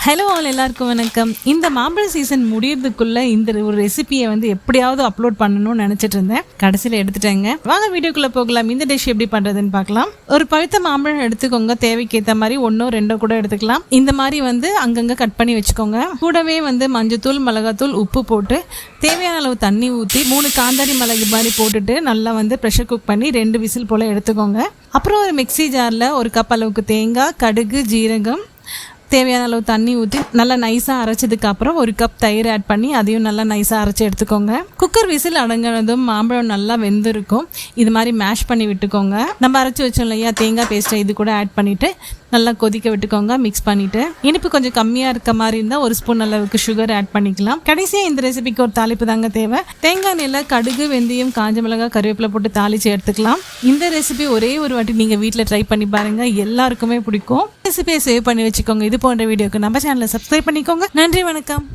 Hello all, எல்லாருக்கும் வணக்கம். இந்த மாம்பழ சீசன் முடியறதுக்குள்ள இந்த ஒரு ரெசிபியை எப்படியாவது அப்லோட் பண்ணணும்னு நினைச்சிட்டு இருந்தேன். கடைசியில் எடுத்துட்டேங்க. வாங்க வீடியோக்குள்ள போகலாம். இந்த டிஷ் எப்படி பண்றதுன்னு பார்க்கலாம். ஒரு பழுத்த மாம்பழம் எடுத்துக்கோங்க. தேவைக்கு ஏற்ற மாதிரி 1 2 கூட எடுத்துக்கலாம். இந்த மாதிரி அங்கங்க கட் பண்ணி வச்சுக்கோங்க. கூடவே மஞ்சத்தூள், மிளகாத்தூள், உப்பு போட்டு தேவையான அளவு தண்ணி ஊற்றி 3 காந்தாரி மிளகு மாதிரி போட்டுட்டு நல்லா ப்ரெஷர் குக் பண்ணி 2 விசில் போல எடுத்துக்கோங்க. அப்புறம் ஒரு மிக்ஸி ஜாரில் 1 கப் அளவுக்கு தேங்காய், கடுகு, ஜீரகம், தேவையான அளவு தண்ணி ஊற்றி நல்லா நைஸாக அரைச்சதுக்கு அப்புறம் 1 கப் தயிர் ஆட் பண்ணி அதையும் நல்லா நைஸாக அரைச்சி எடுத்துக்கோங்க. குக்கர் விசில் அடங்கினதும் மாம்பழம் நல்லா வெந்திருக்கும். இது மாதிரி மேஷ் பண்ணி விட்டுக்கோங்க. நம்ம அரைச்சி வச்சோம் இல்லையா தேங்காய் பேஸ்ட்டை, இது கூட ஆட் பண்ணிவிட்டு நல்லா கொதிக்க விட்டுக்கோங்க. மிக்ஸ் பண்ணிவிட்டு இனிப்பு கொஞ்சம் கம்மியாக இருக்க மாதிரி இருந்தால் 1 ஸ்பூன் அளவுக்கு சுகர் ஆட் பண்ணிக்கலாம். கடைசியாக இந்த ரெசிபிக்கு ஒரு தாளிப்பு தாங்க தேவை. தேங்காய் எண்ணெயில் கடுகு, வெந்தயம், காஞ்ச மிளகாய், கருவேப்பிலை போட்டு தாளித்து எடுத்துக்கலாம். இந்த ரெசிபி ஒரே ஒரு வாட்டி நீங்கள் வீட்டில் ட்ரை பண்ணி பாருங்கள், எல்லாருக்குமே பிடிக்கும். ரெசிபியை சேவ் பண்ணி வச்சுக்கோங்க. இது போன்ற வீடியோக்கு நம்ம சேனலை சப்ஸ்கிரைப் பண்ணிக்கோங்க. நன்றி, வணக்கம்.